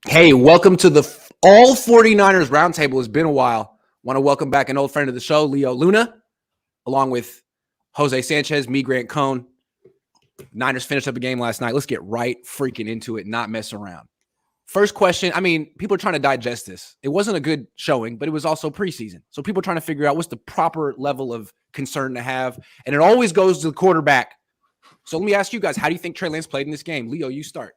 Hey, welcome to the All49ers Roundtable. It's been a while. Want to welcome back an old friend of the show, Leo Luna, along with Jose Sanchez, me, Grant Cohn. Niners finished up a game last night. Let's get right freaking into it, not mess around. First question. I mean, people are trying to digest this. It wasn't a good showing, but it was also preseason. So people are trying to figure out what's the proper level of concern to have. And it always goes to the quarterback. So let me ask you guys, how do you think Trey Lance played in this game? Leo, you start.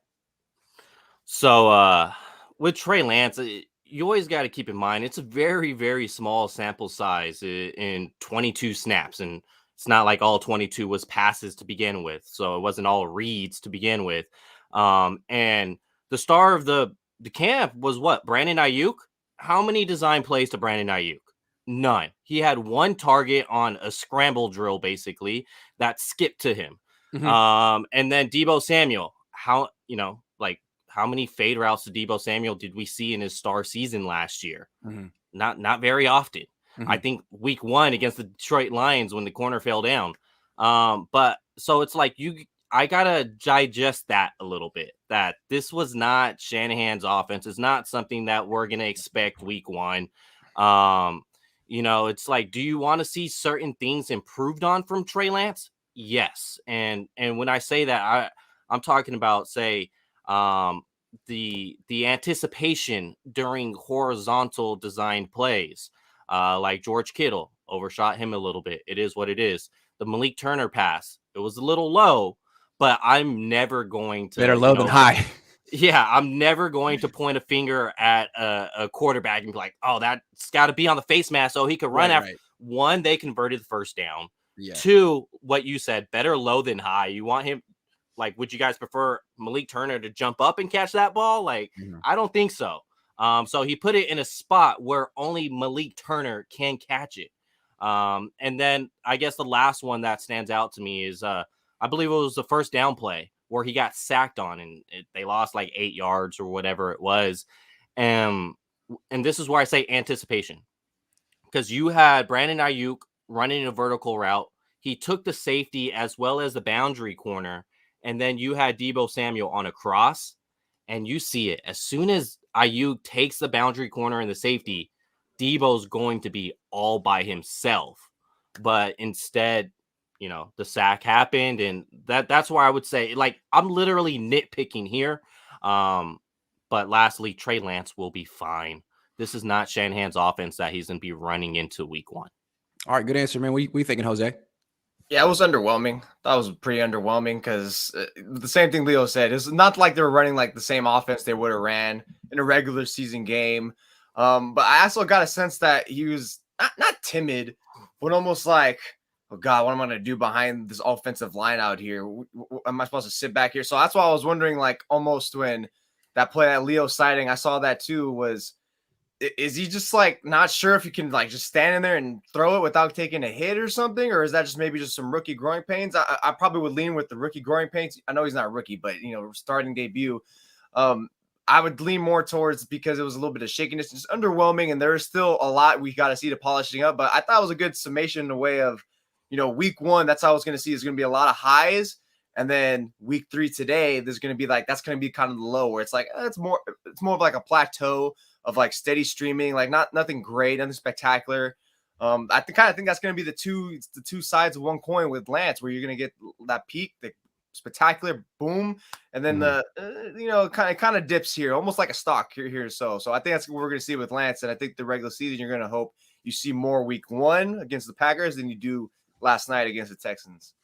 So with Trey Lance, you always got to keep in mind it's a very, very small sample size in 22 snaps. And it's not like all 22 was passes to begin with. So it wasn't all reads to begin with. And the star of the camp was what? Brandon Ayuk? How many design plays to Brandon Ayuk? None. He had one target on a scramble drill, basically, that skipped to him. Mm-hmm. And then Deebo Samuel, how many fade routes to Deebo Samuel did we see in his star season last year? Mm-hmm. Not very often. Mm-hmm. I think week 1 against the Detroit Lions when the corner fell down. But so it's like I gotta digest that a little bit. That this was not Shanahan's offense. It's not something that we're gonna expect week 1. It's like, do you want to see certain things improved on from Trey Lance? Yes. And when I say that, I'm talking about, say, the anticipation during horizontal design plays, like George Kittle overshot him a little bit. It is what it is. The Malik Turner pass, it was a little low, but I'm never going to Better low than high. Yeah, I'm never going to point a finger at a quarterback and be like, oh, that's got to be on the face mask so he could run after. Right. One, they converted the first down. Yeah. Two, what you said, better low than high. You want him, like, would you guys prefer Malik Turner to jump up and catch that ball? Like, I don't think so. So he put it in a spot where only Malik Turner can catch it. And then I guess the last one that stands out to me is I believe it was the first down play where he got sacked on and they lost like 8 yards or whatever it was. And this is where I say anticipation, because you had Brandon Ayuk running a vertical route. He took the safety as well as the boundary corner. And then you had Deebo Samuel on a cross, and you see it. As soon as Ayuk takes the boundary corner and the safety, Deebo's going to be all by himself. But instead, the sack happened, and that's why I would say, like, I'm literally nitpicking here. But lastly, Trey Lance will be fine. This is not Shanahan's offense that he's going to be running into week 1. All right, good answer, man. What are you thinking, Jose? Yeah, it was underwhelming. That was pretty underwhelming because the same thing Leo said. It's not like they were running like the same offense they would have ran in a regular season game. But I also got a sense that he was not timid, but almost like, oh God, what am I going to do behind this offensive line out here? Am I supposed to sit back here? So that's why I was wondering, like, almost when that play at Leo sighting, I saw that too, is he just like not sure if he can like just stand in there and throw it without taking a hit or something? Or is that just maybe just some rookie growing pains? I probably would lean with the rookie growing pains. I know he's not a rookie, but starting debut. I would lean more towards because it was a little bit of shakiness, just underwhelming. And there's still a lot we got to see to polishing up. But I thought it was a good summation in a way of, week 1, that's how I was going to see is going to be a lot of highs. And then week 3 today, there's going to be like, that's going to be kind of the low where it's like, it's more of like a plateau of like steady streaming, like nothing great, nothing spectacular. I think that's going to be the two sides of one coin with Lance, where you're going to get that peak, the spectacular boom, and then the kind of dips here, almost like a stock here. So I think that's what we're going to see with Lance, and I think the regular season you're going to hope you see more week 1 against the Packers than you do last night against the Texans.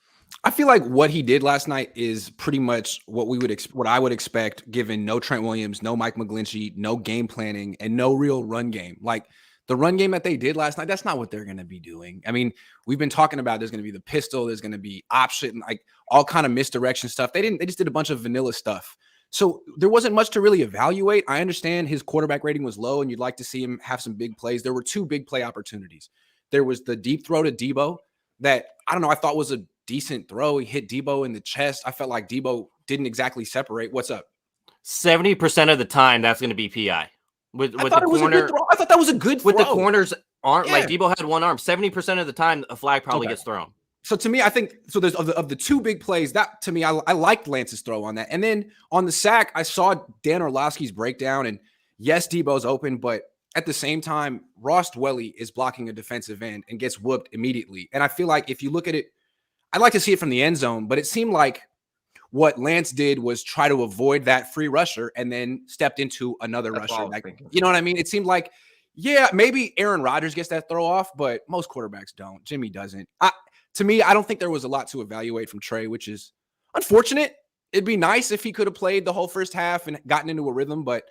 I feel like what he did last night is pretty much what I would expect, given no Trent Williams, no Mike McGlinchey, no game planning, and no real run game. Like the run game that they did last night, that's not what they're going to be doing. I mean, we've been talking about there's going to be the pistol, there's going to be option, like all kind of misdirection stuff. They just did a bunch of vanilla stuff. So there wasn't much to really evaluate. I understand his quarterback rating was low and you'd like to see him have some big plays. There were 2 big play opportunities. There was the deep throw to Deebo that, I don't know, I thought was a decent throw. He hit Deebo in the chest. I felt like Deebo didn't exactly separate. What's up? 70% of the time, that's going to be PI. With the corner, I thought that was a good throw. With the corner's arm, like Deebo had one arm. 70% of the time, a flag probably gets thrown. So to me, I think so. There's of the two big plays that to me, I liked Lance's throw on that, and then on the sack, I saw Dan Orlovsky's breakdown, and yes, Debo's open, but at the same time, Ross Dwelley is blocking a defensive end and gets whooped immediately. And I feel like if you look at it, I'd like to see it from the end zone, but it seemed like what Lance did was try to avoid that free rusher and then stepped into another rusher. Like, you know what I mean? It seemed like, yeah, maybe Aaron Rodgers gets that throw off, but most quarterbacks don't. Jimmy doesn't. To me, I don't think there was a lot to evaluate from Trey, which is unfortunate. It'd be nice if he could have played the whole first half and gotten into a rhythm, but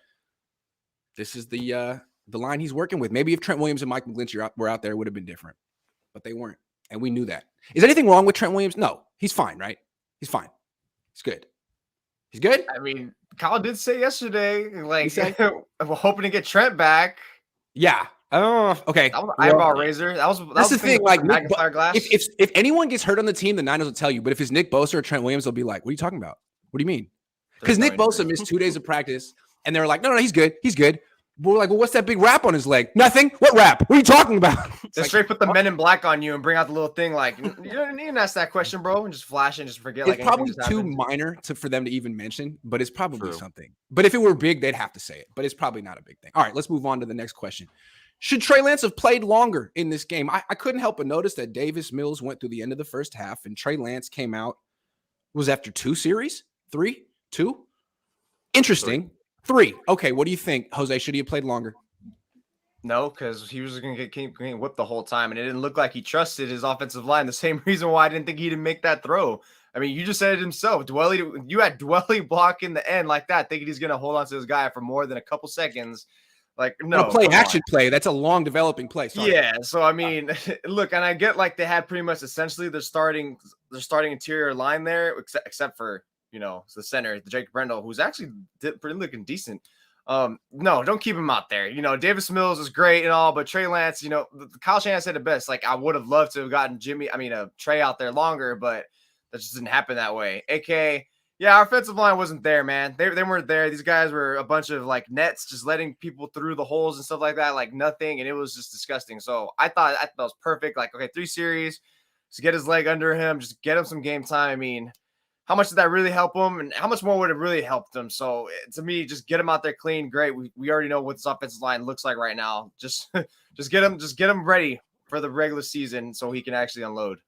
this is the line he's working with. Maybe if Trent Williams and Mike McGlinchey were out there, it would have been different, but they weren't, and we knew that. Is anything wrong with Trent Williams? No, he's fine, right? He's fine. He's good. He's good. I mean, Kyle did say yesterday, like, we're hoping to get Trent back. Yeah. Oh, okay. That was an eyebrow raiser. That's the thing. Like, if anyone gets hurt on the team, the Niners will tell you. But if it's Nick Bosa or Trent Williams, they'll be like, "What are you talking about? What do you mean?" Because Nick Bosa missed 2 days of practice, and they're like, "No, he's good. He's good." But we're like, "Well, what's that big wrap on his leg?" Nothing. What wrap? What are you talking about? They straight put the Men in Black on you and bring out the little thing like, you don't need to ask that question, bro, and just flash and just forget. It's probably too minor for them to even mention, but it's probably something. But if it were big, they'd have to say it. But it's probably not a big thing. All right, let's move on to the next question. Should Trey Lance have played longer in this game? I couldn't help but notice that Davis Mills went through the end of the first half, and Trey Lance came out, was after 2 series? 3? 2? Interesting. 3. Okay, what do you think, Jose? Should he have played longer? No, because he was going to get whipped the whole time, and it didn't look like he trusted his offensive line. The same reason why I didn't think he didn't make that throw. I mean, you just said it himself. You had Dwelley blocking the end like that, thinking he's going to hold on to his guy for more than a couple seconds. Like, no, play. That's a long developing play. Sorry. Yeah. So, I mean, look, and I get like they had pretty much essentially their starting interior line there, except for, the center, the Jake Brendel, who's actually pretty looking decent. No, don't keep him out there. Davis Mills is great and all, but Trey Lance, Kyle Shanahan said it best. Like, I would have loved to have gotten Trey out there longer, but that just didn't happen that way. AK. Yeah, our offensive line wasn't there, man. They weren't there. These guys were a bunch of like nets, just letting people through the holes and stuff like that, like nothing, and it was just disgusting. So I thought that was perfect. Like, okay, 3 series, just get his leg under him, just get him some game time. I mean, how much did that really help him, and how much more would it really help them? So to me, just get him out there clean, great. We already know what this offensive line looks like right now. Just get him ready for the regular season so he can actually unload.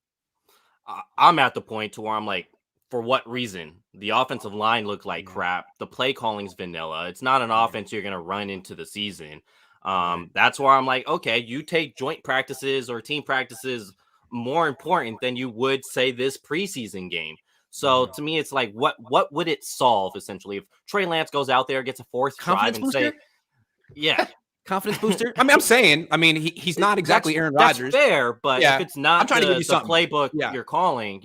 I'm at the point to where I'm like, for what reason? The offensive line looked like crap. The play calling's vanilla. It's not an offense you're going to run into the season. That's where I'm like, okay, you take joint practices or team practices more important than you would say this preseason game. So to me, it's like, what would it solve essentially if Trey Lance goes out there, gets a 4th drive and say, yeah. Confidence booster. I'm saying, he's not exactly Aaron Rodgers. That's fair, but if it's not the playbook you're calling,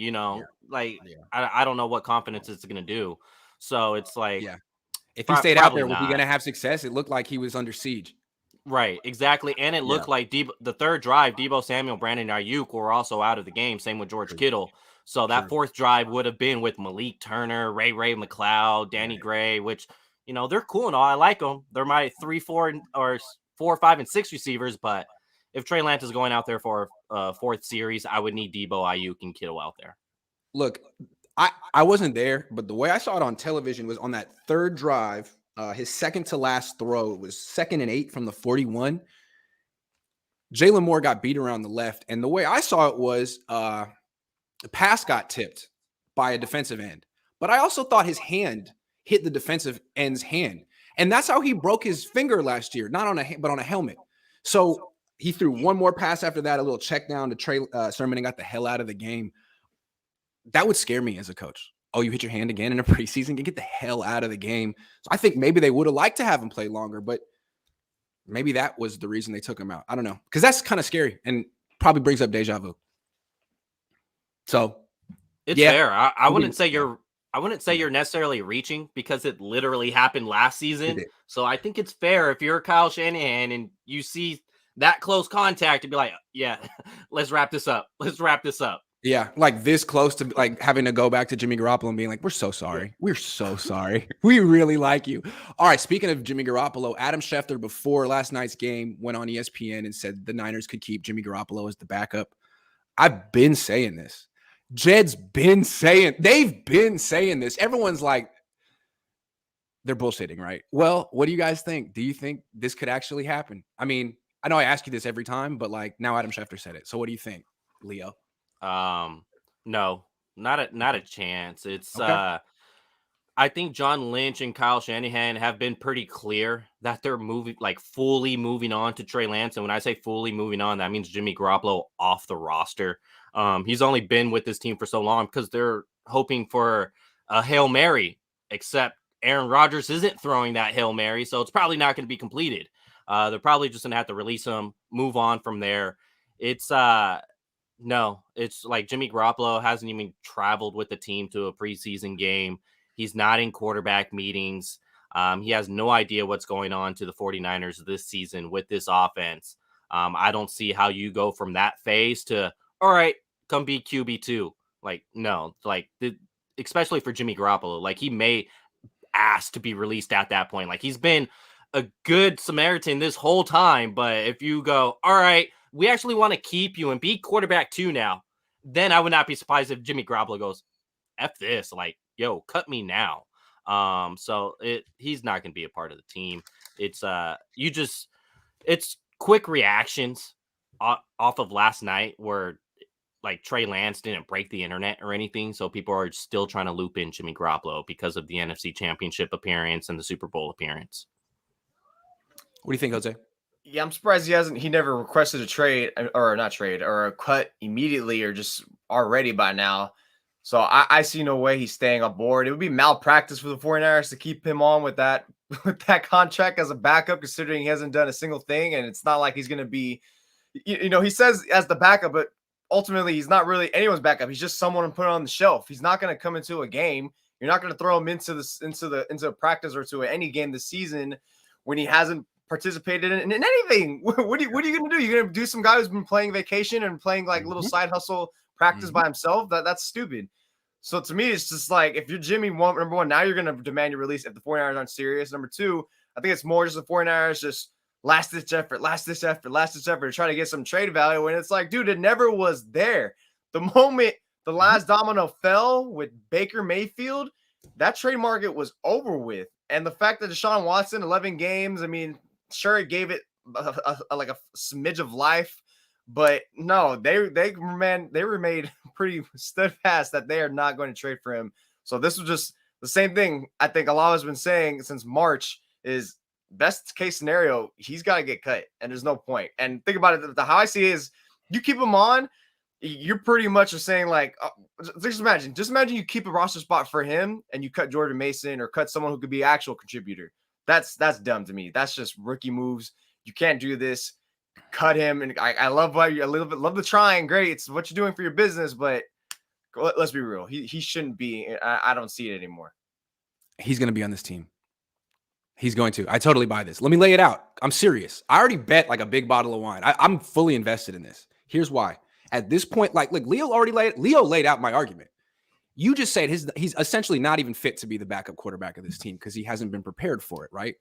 I don't know what confidence it's going to do. So it's like, if he stayed out there, was he going to have success? It looked like he was under siege. Right, exactly. And it looked like the third drive, Deebo Samuel, Brandon Ayuk were also out of the game. Same with George Kittle. So that 4th drive would have been with Malik Turner, Ray McLeod, Danny Gray, which, they're cool and all. I like them. They're my 3, 4, or 4, 5, and 6 receivers. But if Trey Lance is going out there for a 4th series, I would need Deebo, Ayuk, and Kittle out there. Look, I wasn't there, but the way I saw it on television was on that 3rd drive, his second to last throw was 2nd and 8 from the 41. Jalen Moore got beat around the left. And the way I saw it was the pass got tipped by a defensive end. But I also thought his hand hit the defensive end's hand. And that's how he broke his finger last year, not on a but on a helmet. So he threw one more pass after that, a little check down to Trey Sermon, and got the hell out of the game. That would scare me as a coach. Oh, you hit your hand again in a preseason? Get the hell out of the game. So I think maybe they would have liked to have him play longer, but maybe that was the reason they took him out. I don't know, because that's kind of scary and probably brings up deja vu. So it's fair. I wouldn't say you're necessarily reaching because it literally happened last season. So I think it's fair if you're Kyle Shanahan and you see that close contact to be like, yeah, let's wrap this up. Yeah, like this close to like having to go back to Jimmy Garoppolo and being like, we're so sorry. We're so sorry. We really like you. All right, speaking of Jimmy Garoppolo, Adam Schefter before last night's game went on ESPN and said the Niners could keep Jimmy Garoppolo as the backup. I've been saying this. they've been saying this. Everyone's like, they're bullshitting, right? Well, what do you guys think? Do you think this could actually happen? I mean, I know I ask you this every time, but like now Adam Schefter said it. So what do you think, Leo? No, not a chance. It's okay. I think John Lynch and Kyle Shanahan have been pretty clear that they're fully moving on to Trey Lance. And when I say fully moving on, that means Jimmy Garoppolo off the roster. He's only been with this team for so long because they're hoping for a Hail Mary, except Aaron Rodgers isn't throwing that Hail Mary, so it's probably not going to be completed. They're probably just going to have to release him, move on from there. It's no, it's like Jimmy Garoppolo hasn't even traveled with the team to a preseason game. He's not in quarterback meetings. He has no idea what's going on to the 49ers this season with this offense. I don't see how you go from that phase to, all right, come be QB2. Like, no, like, especially for Jimmy Garoppolo, like he may ask to be released at that point. Like he's been a good Samaritan this whole time. But if you go, all right, we actually want to keep you and be quarterback 2 now, then I would not be surprised if Jimmy Garoppolo goes, F this, like, yo, cut me now. So he's not going to be a part of the team. It's it's quick reactions off of last night where like Trey Lance didn't break the internet or anything. So people are still trying to loop in Jimmy Garoppolo because of the NFC Championship appearance and the Super Bowl appearance. What do you think, Jose? Yeah, I'm surprised he never requested a trade or not trade or a cut immediately or just already by now. So I see no way he's staying on board. It would be malpractice for the 49ers to keep him on with that contract as a backup, considering he hasn't done a single thing. And it's not like he's going to be, he says as the backup, but ultimately he's not really anyone's backup. He's just someone to put on the shelf. He's not going to come into a game. You're not going to throw him into practice or to any game this season when he hasn't participated in anything. What are you going to do? You're going to do some guy who's been playing vacation and playing like little side hustle practice by himself? That's stupid. So to me, it's just like, if you're Jimmy, number one, now you're going to demand your release if the 49ers aren't serious. Number two, I think it's more just the 49ers just last-ditch effort to try to get some trade value. And it's like, dude, it never was there. The moment the last domino fell with Baker Mayfield, that trade market was over with. And the fact that Deshaun Watson, 11 games, I mean, sure, it gave it like a smidge of life. But no, they remained pretty steadfast that they are not going to trade for him. So this was just the same thing I think a lot has been saying since March is best case scenario, he's got to get cut and there's no point. And think about it, how I see it is you keep him on, you're pretty much saying like, just imagine you keep a roster spot for him and you cut Jordan Mason or cut someone who could be an actual contributor. That's dumb to me. That's just rookie moves. You can't do this. Cut him, and I love why you love the trying. Great, it's what you're doing for your business, but let's be real. He shouldn't be. I don't see it anymore. He's going to be on this team. He's going to. I totally buy this. Let me lay it out. I'm serious. I already bet like a big bottle of wine. I'm fully invested in this. Here's why. At this point, like Leo laid out my argument. You just said he's essentially not even fit to be the backup quarterback of this team because he hasn't been prepared for it, right?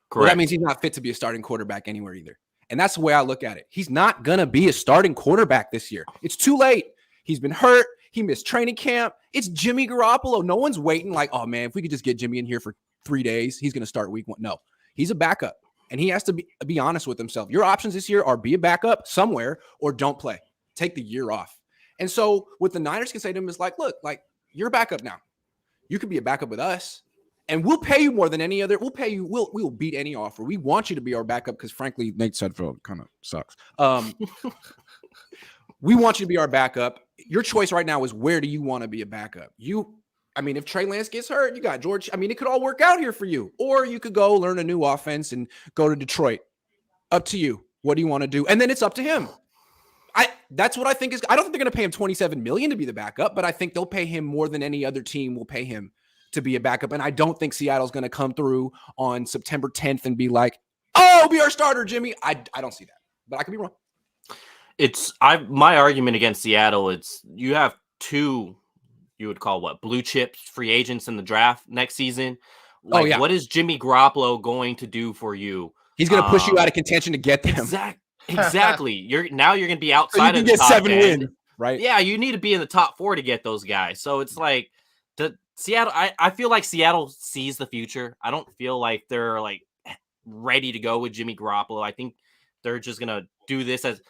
Correct. Well, that means he's not fit to be a starting quarterback anywhere either. And that's the way I look at it. He's not going to be a starting quarterback this year. It's too late. He's been hurt. He missed training camp. It's Jimmy Garoppolo. No one's waiting like, oh, man, if we could just get Jimmy in here for 3 days, he's going to start week 1. No, he's a backup. And he has to be honest with himself. Your options this year are be a backup somewhere or don't play. Take the year off. And so what the Niners can say to him is like, look, like you're a backup now. You could be a backup with us. And we'll pay you more than any other. We'll pay you. We'll beat any offer. We want you to be our backup because, frankly, Nate Sudfeld kind of sucks. We want you to be our backup. Your choice right now is where do you want to be a backup? If Trey Lance gets hurt, you got George. I mean, it could all work out here for you. Or you could go learn a new offense and go to Detroit. Up to you. What do you want to do? And then it's up to him. That's what I think is. I don't think they're going to pay him $27 million to be the backup, but I think they'll pay him more than any other team will pay him to be a backup. And I don't think Seattle's going to come through on September 10th and be like, oh, be our starter, Jimmy. I don't see that, but I could be wrong. My argument against Seattle, you have 2, you would call blue chips, free agents in the draft next season. Like, what is Jimmy Garoppolo going to do for you? He's going to push you out of contention to get them. Exactly. You're going to be outside so of the top 10. 7 wins. right? Yeah, you need to be in the top 4 to get those guys. So it's like Seattle. I feel like Seattle sees the future. I don't feel like they're like ready to go with Jimmy Garoppolo. I think they're just gonna do this as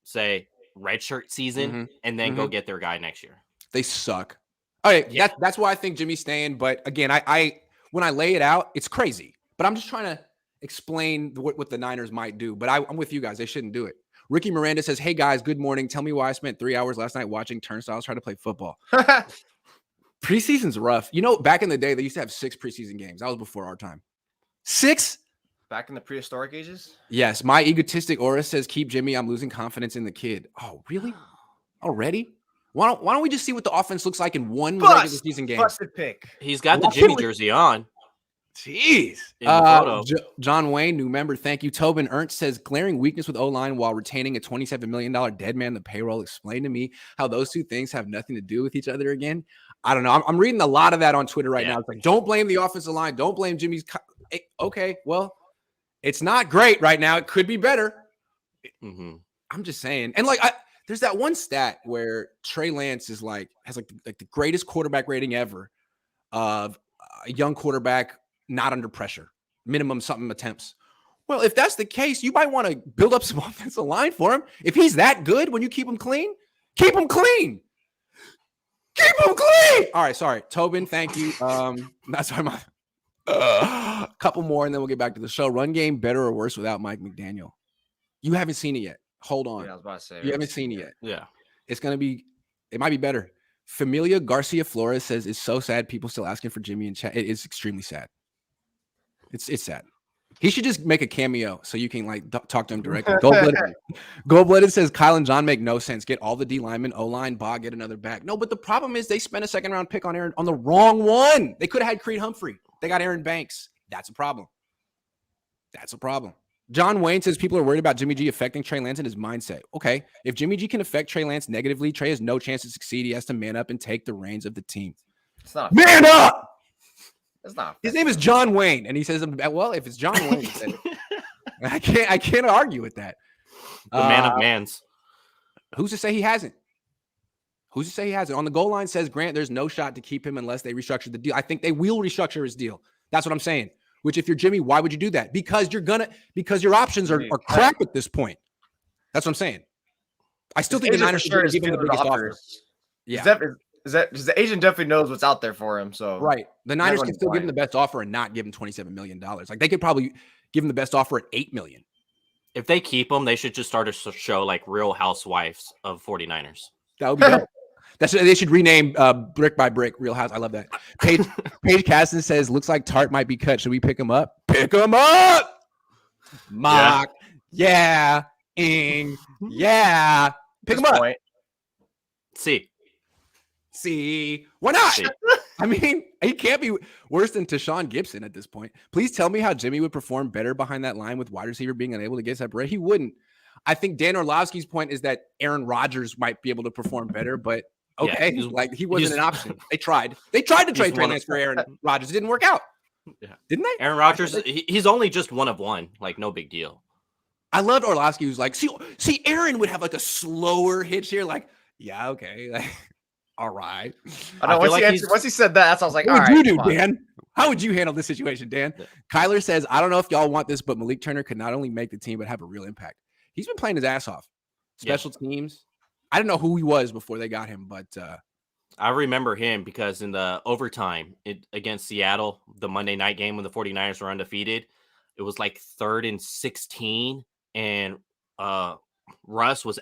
say redshirt season and then go get their guy next year. They suck. All right, that's why I think Jimmy's staying. But again, I when I lay it out, it's crazy. But I'm just trying to explain what the Niners might do. But I'm with you guys. They shouldn't do it. Ricky Miranda says, "Hey guys, good morning. Tell me why I spent 3 hours last night watching turnstiles try to play football." Preseason's rough. You know, back in the day, they used to have 6 preseason games. That was before our time. 6? Back in the prehistoric ages? Yes. My egotistic aura says, keep Jimmy. I'm losing confidence in the kid. Oh, really? Already? Why don't we just see what the offense looks like in one regular season game? Busted pick. He's got the Jimmy jersey on. Jeez. John Wayne, new member. Thank you. Tobin Ernst says, glaring weakness with O-line while retaining a $27 million dead man in the payroll. Explain to me how those two things have nothing to do with each other again. I don't know. I'm reading a lot of that on Twitter right now. It's like, don't blame the offensive line. Don't blame Jimmy's. Okay, well, it's not great right now. It could be better. I'm just saying. And there's that one stat where Trey Lance has the greatest quarterback rating ever of a young quarterback not under pressure, minimum something attempts. Well, if that's the case, you might want to build up some offensive line for him. If he's that good when you keep him clean, keep him clean. Keep him clean. All right, sorry. Tobin, thank you. That's my couple more, and then we'll get back to the show. Run game better or worse without Mike McDaniel? You haven't seen it yet. Hold on. Yeah, I was about to say. You haven't seen it yet. Yeah. It might be better. Familia Garcia Flores says, it's so sad people still asking for Jimmy in chat. It is extremely sad. It's sad. He should just make a cameo so you can talk to him directly. Gold-blooded says Kyle and John make no sense. Get all the D linemen, O-line, get another back. No, but the problem is they spent a second-round pick on the wrong one. They could have had Creed Humphrey. They got Aaron Banks. That's a problem. John Wayne says people are worried about Jimmy G affecting Trey Lance and his mindset. Okay, if Jimmy G can affect Trey Lance negatively, Trey has no chance to succeed. He has to man up and take the reins of the team. It's not man up. It's not. His name is John Wayne, and he says, "Well, if it's John Wayne, I can't argue with that." The man of mans. Who's to say he hasn't? On the goal line says Grant, there's no shot to keep him unless they restructure the deal. I think they will restructure his deal. That's what I'm saying. Which, if you're Jimmy, why would you do that? Because your options are crap at this point. That's what I'm saying. I still think the Niners should give him the biggest offer. Yeah. The agent definitely knows what's out there for him. So right, the Niners can still give him the best offer and not give him $27 million. Like they could probably give him the best offer at $8 million. If they keep him, they should just start a show like Real Housewives of 49ers. That would be dope. They should rename Brick by Brick Real House. I love that. Paige Caston says, looks like Tart might be cut. Should we pick him up? Pick him up. Mock. Yeah. Ing. Yeah. Pick him up. See, why not? I mean, he can't be worse than Tashawn Gibson at this point. Please tell me how Jimmy would perform better behind that line with wide receiver being unable to get separate. He wouldn't. I think Dan Orlovsky's point is that Aaron Rodgers might be able to perform better, but okay, he wasn't an option. They tried to trade Trey Lance for Aaron Rodgers. It didn't work out. Yeah. Didn't they? Aaron Rodgers, he's only just one of one. Like, no big deal. I loved Orlovsky, who's like, see, Aaron would have like a slower hitch here. Like, yeah, okay. Like, all right. I know. Once he said that, I was like, what would you do, Dan? How would you handle this situation, Dan? Yeah. Kyler says, I don't know if y'all want this, but Malik Turner could not only make the team, but have a real impact. He's been playing his ass off. Special teams. I don't know who he was before they got him, but I remember him because in the overtime against Seattle, the Monday night game when the 49ers were undefeated, it was like 3rd and 16, and Russ was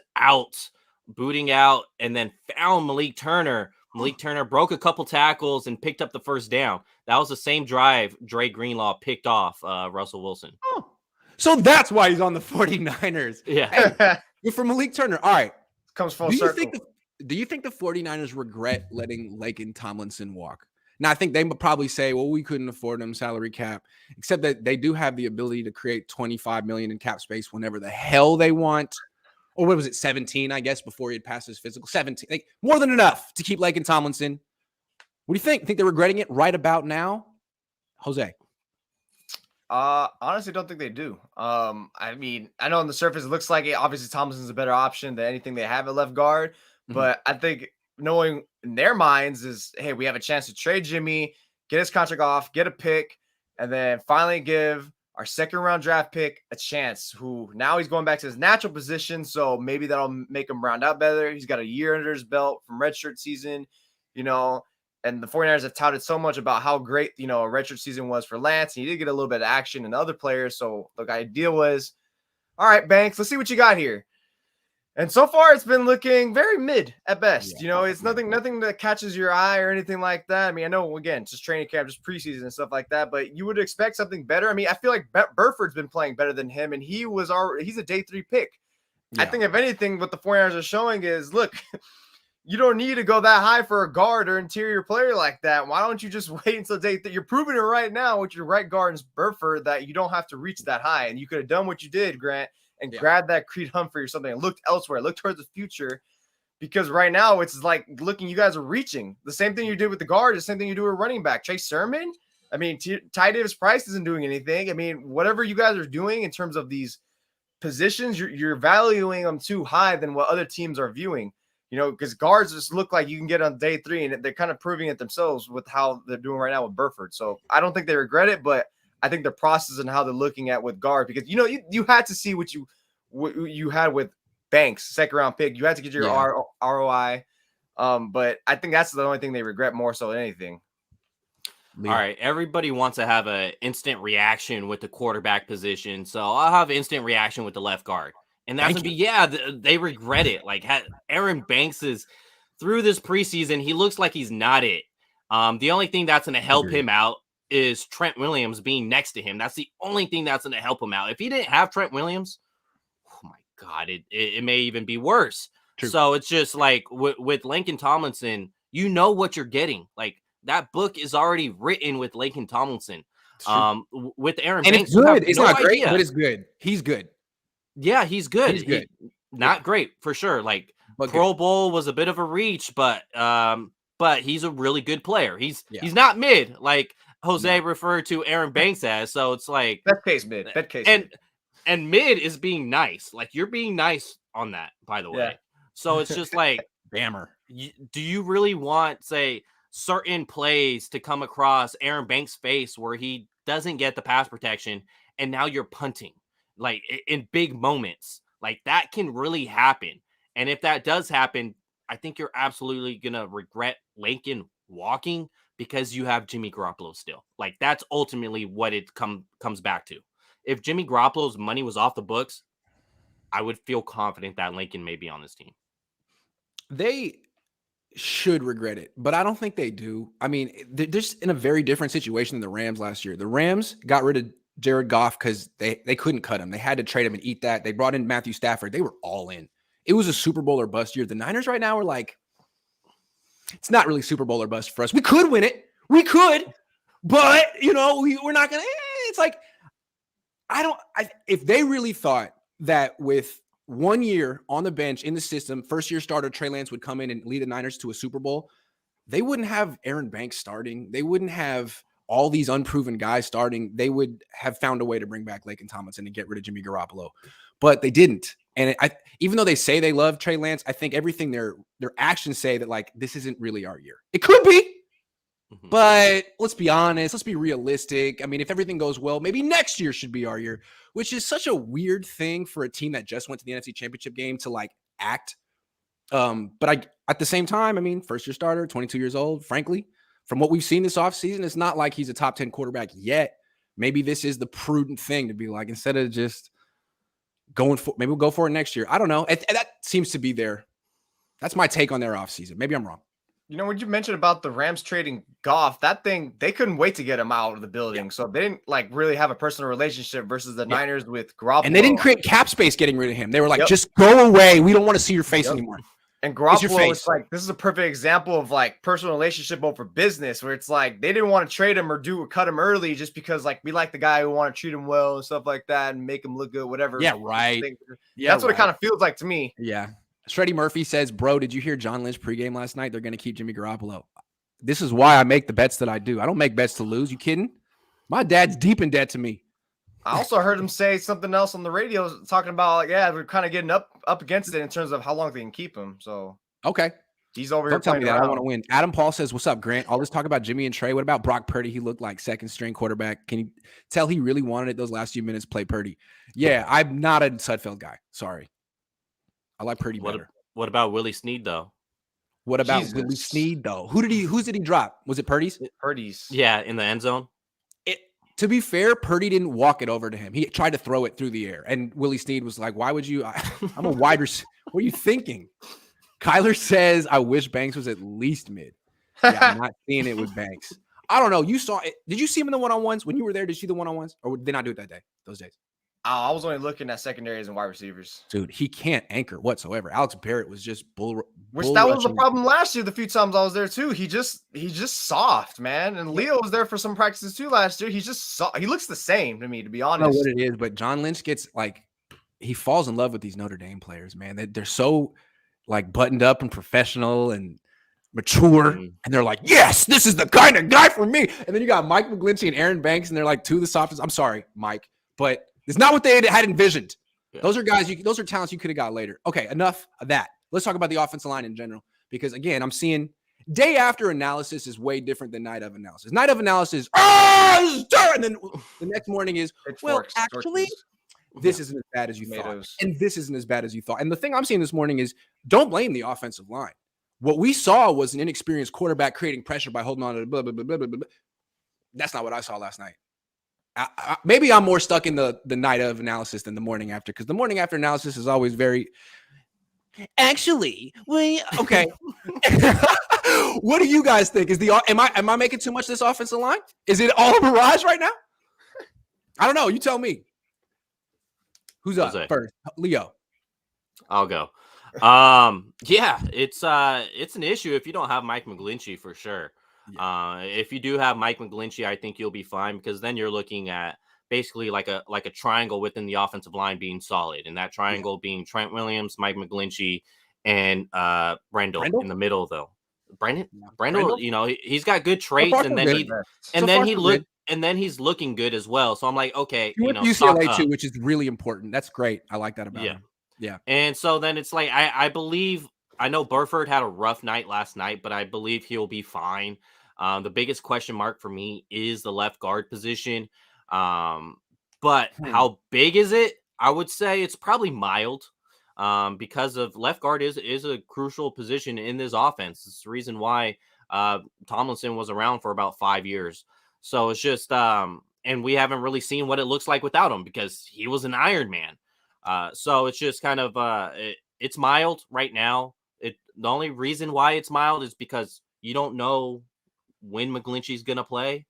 booting out, and then found Malik Turner. Malik Turner broke a couple tackles and picked up the first down. That was the same drive Dre Greenlaw picked off Russell Wilson. Oh. So that's why he's on the 49ers. Yeah. Hey, for Malik Turner. All right. Comes full circle. Do you think the 49ers regret letting Laken Tomlinson walk? Now, I think they would probably say, well, we couldn't afford him, salary cap, except that they do have the ability to create $25 million in cap space whenever the hell they want. Or what was it, 17, I guess, before he had passed his physical? 17. Like, more than enough to keep Laken Tomlinson. What do you think? Think they're regretting it right about now? Jose? Honestly, don't think they do. I mean, I know on the surface it looks like it. Obviously, Tomlinson's a better option than anything they have at left guard. But I think knowing in their minds is, hey, we have a chance to trade Jimmy, get his contract off, get a pick, and then finally give our second-round draft pick a chance, who now he's going back to his natural position, so maybe that'll make him round out better. He's got a year under his belt from redshirt season, and the 49ers have touted so much about how great, a redshirt season was for Lance, and he did get a little bit of action in other players, so the idea was, all right, Banks, let's see what you got here. And so far, it's been looking very mid at best. It's nothing that catches your eye or anything like that. I mean, I know, again, just training camp, just preseason and stuff like that, but you would expect something better. I mean, I feel like Burford's been playing better than him, and he's a day 3 pick. Yeah. I think, if anything, what the 49ers are showing is, look, you don't need to go that high for a guard or interior player like that. Why don't you just wait until day 3? You're proving it right now with your right guard and Burford that you don't have to reach that high, and you could have done what you did, Grant, and grab that Creed Humphrey or something and looked elsewhere, look towards the future, because right now it's like you guys are reaching. The same thing you did with the guard, the same thing you do with running back. Chase Sermon, I mean, Ty Davis-Price isn't doing anything. I mean, whatever you guys are doing in terms of these positions, you're valuing them too high than what other teams are viewing, because guards just look like you can get on day 3, and they're kind of proving it themselves with how they're doing right now with Burford. So I don't think they regret it, but I think the process and how they're looking at with guard, because you had to see what you had with Banks, second round pick. You had to get your ROI. But I think that's the only thing they regret more so than anything. All right, everybody wants to have an instant reaction with the quarterback position, so I'll have instant reaction with the left guard, and that's gonna be they regret it. Like Aaron Banks is through this preseason, he looks like he's not it. The only thing that's gonna help him out is Trent Williams being next to him. That's the only thing that's going to help him out. If he didn't have Trent Williams, oh my God, it may even be worse. True. So it's just like with Laken Tomlinson, you know what you're getting. Like, that book is already written with Laken Tomlinson. With Aaron Banks, it's good. It's not great, but it's good. He's good. Yeah, he's good. He's good. Not great for sure. Like, Pro Bowl was a bit of a reach, but he's a really good player. He's not mid like Jose referred to Aaron Banks as. So it's like that case mid. And mid is being nice. Like, you're being nice on that, by the way. Yeah. So it's just like, Bammer. Do you really want, say, certain plays to come across Aaron Banks' face where he doesn't get the pass protection, and now you're punting, like, in big moments? Like, that can really happen. And if that does happen, I think you're absolutely going to regret Laken walking, because you have Jimmy Garoppolo still. Like, that's ultimately what it comes back to. If Jimmy Garoppolo's money was off the books, I would feel confident that Laken may be on this team. They should regret it, but I don't think they do. I mean, they're just in a very different situation than the Rams last year. The Rams got rid of Jared Goff because they couldn't cut him. They had to trade him and eat that. They brought in Matthew Stafford. They were all in. It was a Super Bowl or bust year. The Niners right now are like, it's not really Super Bowl or bust for us. We could win it. We could, but we're not going to. It's like, if they really thought that with 1 year on the bench in the system, first year starter Trey Lance would come in and lead the Niners to a Super Bowl, they wouldn't have Aaron Banks starting. They wouldn't have all these unproven guys starting. They would have found a way to bring back Laken Tomlinson and get rid of Jimmy Garoppolo, but they didn't. And even though they say they love Trey Lance, I think everything their actions say that, like, this isn't really our year. It could be, but let's be honest. Let's be realistic. I mean, if everything goes well, maybe next year should be our year, which is such a weird thing for a team that just went to the NFC Championship game to, like, act. But at the same time, I mean, first year starter, 22 years old, frankly, from what we've seen this offseason, it's not like he's a top 10 quarterback yet. Maybe this is the prudent thing to be like, instead of just maybe we'll go for it next year. I don't know. That seems to be that's my take on their offseason. Maybe I'm wrong. When you mentioned about the Rams trading Goff, that thing, they couldn't wait to get him out of the building. Yeah. So they didn't, like, really have a personal relationship versus the Niners with Garoppolo. And they didn't create cap space getting rid of him. They were like, just go away. We don't want to see your face anymore. And Garoppolo is like, this is a perfect example of, like, personal relationship over business, where it's like they didn't want to trade him or cut him early just because, like, we like the guy, who want to treat him well and stuff like that and make him look good, whatever. Yeah, right. That's what it kind of feels like to me. Yeah. Shreddy Murphy says, bro, did you hear John Lynch pregame last night? They're going to keep Jimmy Garoppolo. This is why I make the bets that I do. I don't make bets to lose. You kidding? My dad's deep in debt to me. I also heard him say something else on the radio, talking about, like, we're kind of getting up against it in terms of how long they can keep him. So Okay. He's over Don't here tell me playing that. around. I want to win. Adam Paul says, "What's up, Grant? All this talk about Jimmy and Trey. What about Brock Purdy? He looked like second string quarterback. Can you tell he really wanted it those last few minutes? Play Purdy. Yeah, I'm not a Sudfeld guy. Sorry, I like Purdy better. What about Willie Snead though? What about Willie Snead though? Who's did he drop? Was it Purdy's? Purdy's. Yeah, in the end zone. To be fair, Purdy didn't walk it over to him. He tried to throw it through the air, and Willie Snead was like, "Why would you? I'm a wide receiver. What are you thinking?" Kyler says, "I wish Banks was at least mid." Yeah, I'm not seeing it with Banks. I don't know. You saw it. Did you see him in the one-on-ones when you were there? Did you see the one-on-ones, or did they not do it that day? Those days. I was only looking at secondaries and wide receivers. Dude, he can't anchor whatsoever. Alex Barrett was just Which that was the problem last year. The few times I was there too, he just soft, man. And Leo was there for some practices too last year. He's just soft. He looks the same to me, to be honest. I don't know what it is, but John Lynch gets like he falls in love with these Notre Dame players, man. They're so like buttoned up and professional and mature, and they're like, "Yes, this is the kind of guy for me." And then you got Mike McGlinchey and Aaron Banks, and they're like two of the softest. I'm sorry, Mike, but it's not what they had envisioned. Yeah. Those are guys. Those are talents you could have got later. Okay, enough of that. Let's talk about the offensive line in general, because again, I'm seeing day after analysis is way different than night of analysis. Night of analysis, and then the next morning is, well, actually, this isn't as bad as you thought, and this isn't as bad as you thought. And the thing I'm seeing this morning is, don't blame the offensive line. What we saw was an inexperienced quarterback creating pressure by holding on to blah, blah, blah, blah, blah, blah. That's not what I saw last night. Maybe I'm more stuck in the night of analysis than the morning after, because the morning after analysis is always very actually okay. What do you guys think? Am I making too much of this offensive line? Is it all a mirage right now? I don't know. You tell me. Who's up first? Leo. I'll go. Yeah, it's an issue if you don't have Mike McGlinchey for sure. Yeah. If you do have Mike McGlinchey, I think you'll be fine, because then you're looking at basically like a triangle within the offensive line being solid, and that triangle being Trent Williams, Mike McGlinchey, and Brendel in the middle though. Brendel, you know, he's got good traits, and then he's looking good as well. So I'm like, okay, you know, UCLA too, which is really important. That's great. I like that about him. Yeah. And so then it's like I believe, I know Burford had a rough night last night, but I believe he'll be fine. The biggest question mark for me is the left guard position. But how big is it? I would say it's probably mild. Because of left guard is a crucial position in this offense. It's the reason why Tomlinson was around for about 5 years. So it's just and we haven't really seen what it looks like without him, because he was an Iron Man. So it's just kind of it's mild right now. The only reason why it's mild is because you don't know when McGlinchey's gonna play.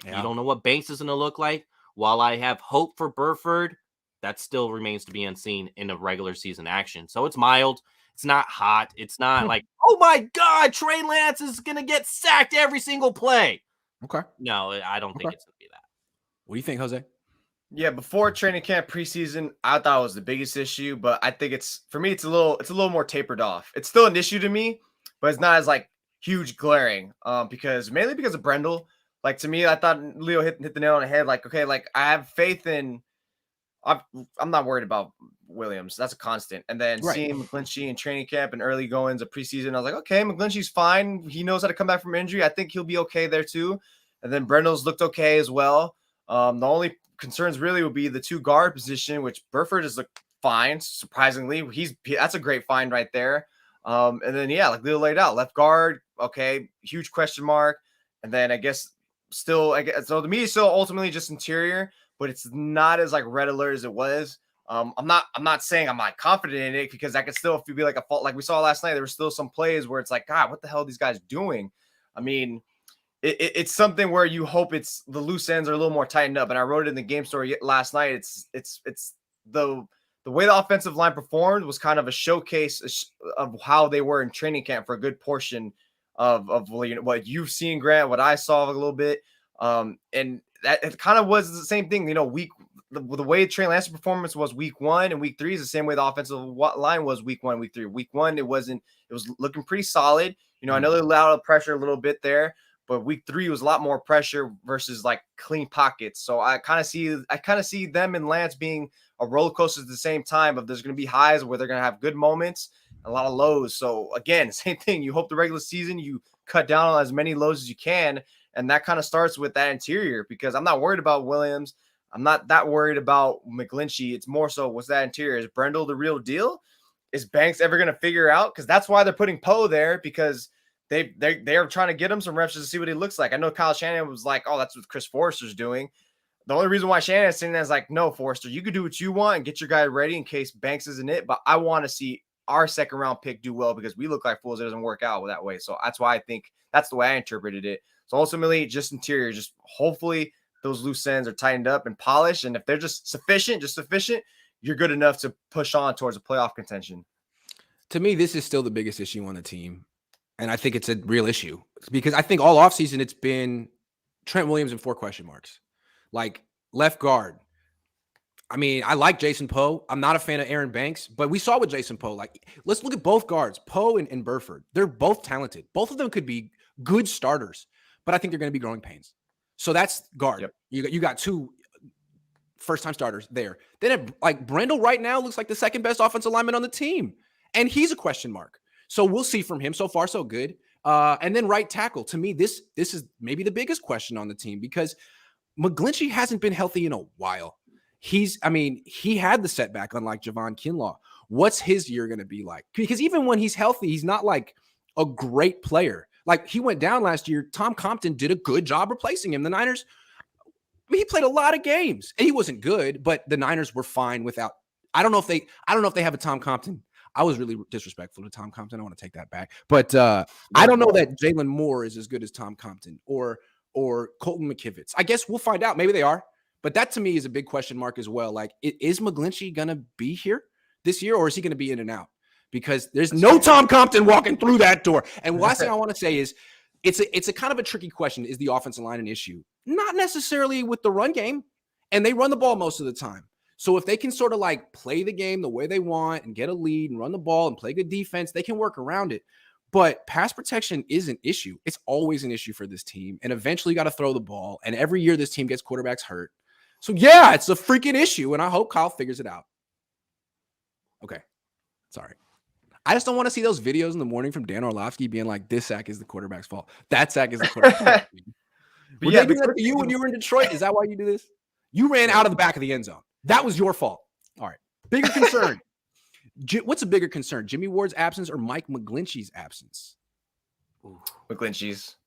Yeah. You don't know what Banks is gonna look like. While I have hope for Burford, that still remains to be unseen in a regular season action. So it's mild. It's not hot. It's not like, oh my God, Trey Lance is gonna get sacked every single play. Okay. No, I don't think it's gonna be that. What do you think, Jose? Yeah, before training camp preseason, I thought it was the biggest issue, but I think it's a little more tapered off. It's still an issue to me, but it's not as like huge glaring. Mainly because of Brendel. Like, to me, I thought Leo hit the nail on the head. Like, okay, like I have faith in. I'm not worried about Williams. That's a constant. And then seeing McGlinchey in training camp and early goings of preseason, I was like, okay, McGlinchey's fine. He knows how to come back from injury. I think he'll be okay there too. And then Brendel's looked okay as well. The only concerns really would be the two guard position, which Burford is fine. Surprisingly, that's a great find right there. And then like Leo laid out, left guard, okay, huge question mark. And then I guess so to me, it's still ultimately just interior, but it's not as like red alert as it was. I'm not saying I'm not confident in it, because that could still be like a fault. Like we saw last night, there were still some plays where it's like, God, what the hell are these guys doing? I mean, it's something where you hope it's the loose ends are a little more tightened up. And I wrote it in the game story last night. It's the way the offensive line performed was kind of a showcase of how they were in training camp for a good portion of what you've seen, Grant, what I saw a little bit. And that it kind of was the same thing, the way Trey Lance's performance was week 1 and week 3 is the same way the offensive line was week 1, week 3. Week 1, it was looking pretty solid. I know they allowed pressure a little bit there, but week 3 was a lot more pressure versus like clean pockets. So I kind of see them and Lance being a roller coaster at the same time. But there's going to be highs where they're going to have good moments, a lot of lows. So again, same thing. You hope the regular season you cut down on as many lows as you can, and that kind of starts with that interior. Because I'm not worried about Williams. I'm not that worried about McGlinchey. It's more so what's that interior? Is Brendel the real deal? Is Banks ever going to figure out? Because that's why they're putting Poe there, because they are trying to get him some reps to see what he looks like. I know Kyle Shanahan was like, oh, that's what Chris Forrester's doing. The only reason why Shanahan's saying that is like, no, Forrester, you could do what you want and get your guy ready in case Banks isn't it. But I want to see our second round pick do well, because we look like fools. It doesn't work out that way. So that's why I think that's the way I interpreted it. So ultimately, just interior, just hopefully those loose ends are tightened up and polished. And if they're just sufficient, you're good enough to push on towards a playoff contention. To me, this is still the biggest issue on the team. And I think it's a real issue, because I think all offseason it's been Trent Williams and 4 question marks. Like left guard. I mean, I like Jason Poe. I'm not a fan of Aaron Banks, but we saw with Jason Poe, like, let's look at both guards, Poe and Burford. They're both talented. Both of them could be good starters, but I think they're going to be growing pains. So that's guard. Yep. You got 2 first-time starters there. Then like Brendel right now looks like the second best offensive lineman on the team, and he's a question mark. So we'll see from him. So far, so good. And then right tackle. To me, this is maybe the biggest question on the team, because McGlinchey hasn't been healthy in a while. He had the setback, unlike Javon Kinlaw. What's his year going to be like? Because even when he's healthy, he's not like a great player. Like he went down last year. Tom Compton did a good job replacing him. The Niners, he played a lot of games and he wasn't good, but the Niners were fine without. I don't know if they have a Tom Compton. I was really disrespectful to Tom Compton. I want to take that back. But I don't know that Jalen Moore is as good as Tom Compton or Colton McKivitz. I guess we'll find out. Maybe they are. But that to me is a big question mark as well. Like, is McGlinchey going to be here this year, or is he going to be in and out? Because there's no Tom Compton walking through that door. And last thing I want to say is it's a kind of a tricky question. Is the offensive line an issue? Not necessarily with the run game. And they run the ball most of the time. So if they can sort of like play the game the way they want and get a lead and run the ball and play good defense, they can work around it. But pass protection is an issue. It's always an issue for this team. And eventually you got to throw the ball. And every year this team gets quarterbacks hurt. So yeah, it's a freaking issue. And I hope Kyle figures it out. Okay. Sorry. I just don't want to see those videos in the morning from Dan Orlovsky being like, this sack is the quarterback's fault. That sack is the quarterback's fault. Were they doing that to you when you were in Detroit? Is that why you do this? You ran out of the back of the end zone. That was your fault. All right. Bigger concern. What's a bigger concern? Jimmy Ward's absence or Mike McGlinchey's absence? McGlinchey's.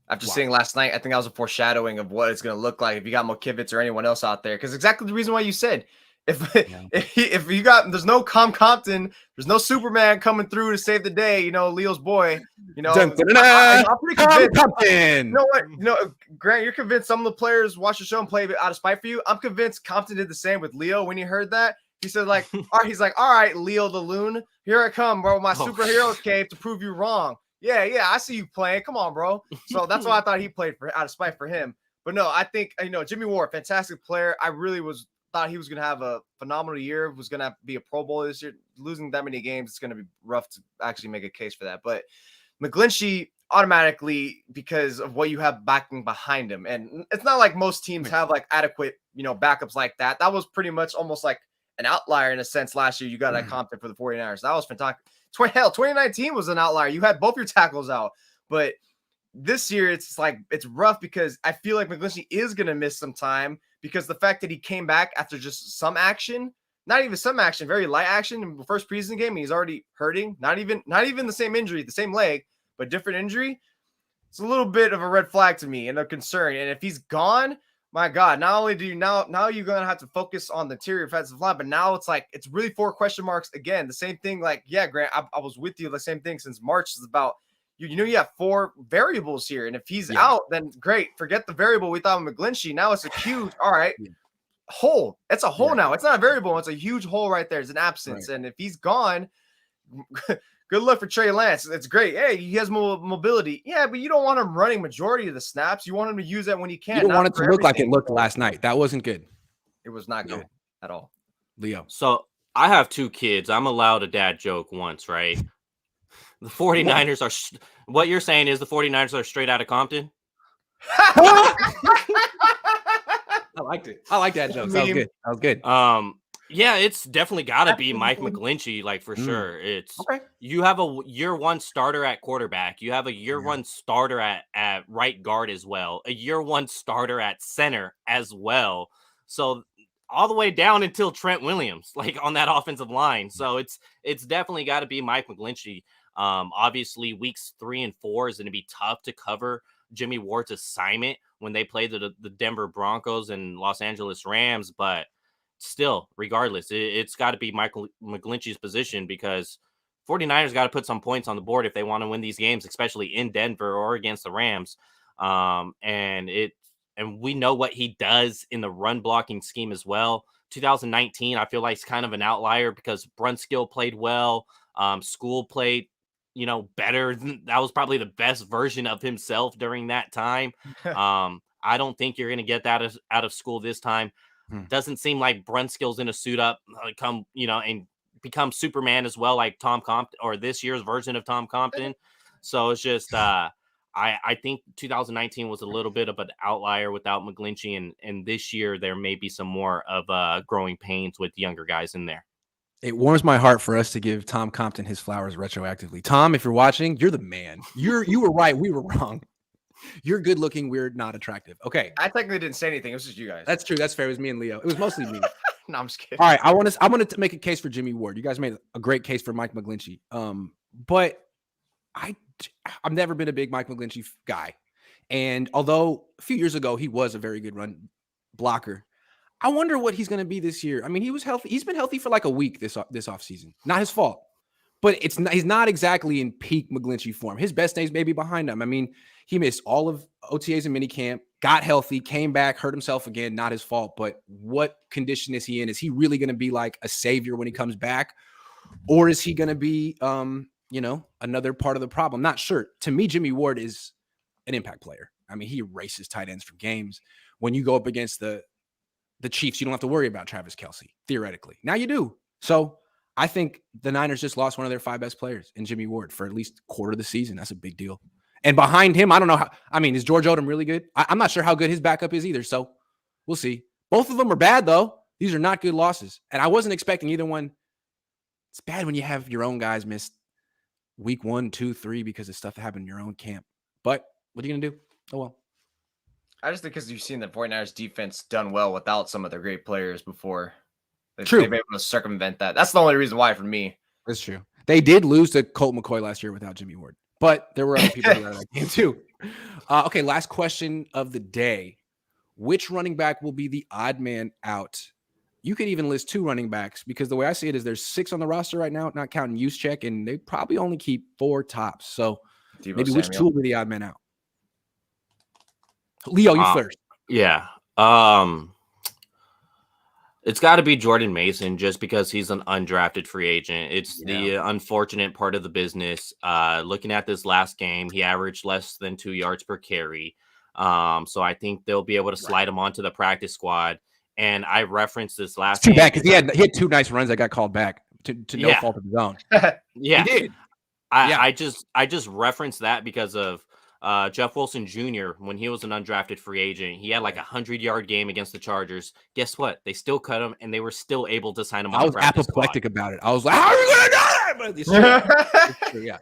After seeing last night, I think that was a foreshadowing of what it's going to look like if you got McKivitz or anyone else out there. Because exactly the reason why you said, if you got, there's no Compton, there's no Superman coming through to save the day, Leo's boy, I'm pretty convinced. You know what? Grant, you're convinced some of the players watch the show and play out of spite for you. I'm convinced Compton did the same with Leo when he heard that. He said, all right, Leo the Loon, here I come, bro, my superhero cape to prove you wrong. Yeah, I see you playing. Come on, bro. So that's why I thought he played out of spite for him. But no, I think, Jimmy Ward, fantastic player. I really thought he was going to have a phenomenal year, was going to be a Pro Bowl this year. Losing that many games, it's going to be rough to actually make a case for that. But McGlinchey automatically, because of what you have backing behind him. And it's not like most teams have like adequate, backups like that. That was pretty much almost like an outlier in a sense last year. You got that Compton for the 49ers. That was fantastic. 2019 was an outlier. You had both your tackles out. But this year, it's rough because I feel like McGlinchey is going to miss some time because the fact that he came back after just some action, not even some action, very light action in the first preseason game, and he's already hurting. Not even the same injury, the same leg, but different injury. It's a little bit of a red flag to me and a concern. And if he's gone, my God, not only do you now you're going to have to focus on the interior offensive line, but now it's really 4 question marks again. The same thing, Grant, I was with you. The same thing since March is about, you have 4 variables here. And if he's out, then great. Forget the variable we thought of McGlinchey. Now it's a huge, all right, hole. It's a hole now. It's not a variable. It's a huge hole right there. It's an absence. Right. And if he's gone, good luck for Trey Lance. It's great. Hey, he has mobility. Yeah, but you don't want him running majority of the snaps. You want him to use that when he can. You don't want it to look like it looked last night. That wasn't good. It was not good at all. Leo. So I have 2 kids. I'm allowed a dad joke once, right? The 49ers are what you're saying is the 49ers are straight out of Compton? I liked it. I like that joke. That was good. Yeah, it's definitely got to be Mike McGlinchey, like for sure. It's okay. You have a year one starter at quarterback. You have a year one starter at right guard as well. A year one starter at center as well. So all the way down until Trent Williams, like on that offensive line. So it's definitely got to be Mike McGlinchey. Obviously, weeks 3 and 4 is going to be tough to cover Jimmy Ward's assignment when they play the Denver Broncos and Los Angeles Rams, but still, regardless, it's got to be Michael McGlinchey's position because 49ers got to put some points on the board if they want to win these games, especially in Denver or against the Rams. And we know what he does in the run blocking scheme as well. 2019, I feel like it's kind of an outlier because Brunskill played well. School played, better. That was probably the best version of himself during that time. I don't think you're going to get that out of School this time. Doesn't seem like Brunskill's in a suit up, and become Superman as well, like Tom Compton or this year's version of Tom Compton. So it's just, I think 2019 was a little bit of an outlier without McGlinchey, and this year there may be some more of growing pains with younger guys in there. It warms my heart for us to give Tom Compton his flowers retroactively. Tom, if you're watching, you're the man. You were right. We were wrong. You're good looking. We're not attractive. Okay. I technically didn't say anything. It was just you guys. That's true. That's fair. It was me and Leo. It was mostly me. No, I'm just kidding. All right. I want to make a case for Jimmy Ward. You guys made a great case for Mike McGlinchey. But I've never been a big Mike McGlinchey guy. And although a few years ago he was a very good run blocker, I wonder what he's going to be this year. I mean, he was healthy. He's been healthy for like a week this offseason. Not his fault. But he's not exactly in peak McGlinchey form. His best days may be behind him. I mean, he missed all of OTAs and minicamp, got healthy, came back, hurt himself again. Not his fault. But what condition is he in? Is he really going to be like a savior when he comes back? Or is he going to be, another part of the problem? Not sure. To me, Jimmy Ward is an impact player. I mean, he erases tight ends from games. When you go up against the Chiefs, you don't have to worry about Travis Kelce, theoretically. Now you do. So I think the Niners just lost one of their 5 best players in Jimmy Ward for at least a quarter of the season. That's a big deal. And behind him, I don't know how. I mean, is George Odom really good? I'm not sure how good his backup is either. So we'll see. Both of them are bad, though. These are not good losses. And I wasn't expecting either one. It's bad when you have your own guys miss week 1, 2, 3 because of stuff that happened in your own camp. But what are you going to do? Oh, well. I just think because you've seen the 49ers defense done well without some of their great players before. True. They've been able to circumvent that. That's the only reason why for me. That's true. They did lose to Colt McCoy last year without Jimmy Ward. But there were other people who were in that game too. Okay, last question of the day. Which running back will be the odd man out? You could even list 2 running backs because the way I see it is there's 6 on the roster right now, not counting Juszczyk, and they probably only keep 4 tops. So maybe which 2 will be the odd man out? Leo, you first. Yeah. It's got to be Jordan Mason just because he's an undrafted free agent. It's the unfortunate part of the business. Looking at this last game, he averaged less than 2 yards per carry. So I think they'll be able to slide him onto the practice squad. And I referenced this last game. Too bad because he had 2 nice runs that got called back to no fault of his own. Yeah. He did. I just referenced that because of Jeff Wilson Jr., when he was an undrafted free agent, he had like 100-yard game against the Chargers. Guess what? They still cut him, and they were still able to sign him. I was apoplectic about it. I was like, "How are you gonna do that?" Yeah.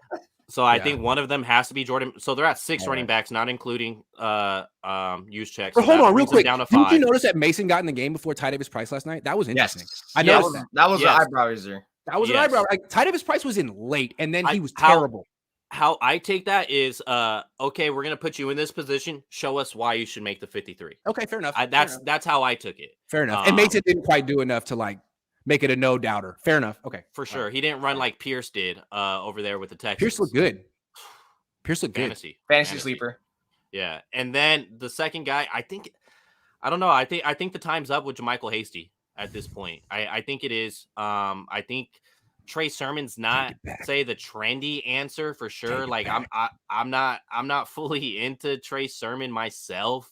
So I think one of them has to be Jordan. So they're at 6 running backs, not including Juszczyk. So hold on, real quick. Down to 5. Did you notice that Mason got in the game before Ty Davis Price last night? That was interesting. Yes. I noticed that. That was an eyebrow raiser. That was an eyebrow. Like Ty Davis Price was in late, and then he was terrible. How I take that is, okay, we're gonna put you in this position. Show us why you should make the 53. Okay, fair enough. That's how I took it. Fair enough. And Mason didn't quite do enough to like make it a no doubter. Fair enough. Okay, for sure. He didn't run like Pierce did over there with the Texans. Pierce looked good. Fantasy sleeper. Yeah, and then the second guy, I don't know. I think the time's up with JaMycal Hasty at this point. I think it is. I think Trey Sermon's not say the trendy answer for sure. Like I'm not fully into Trey Sermon myself.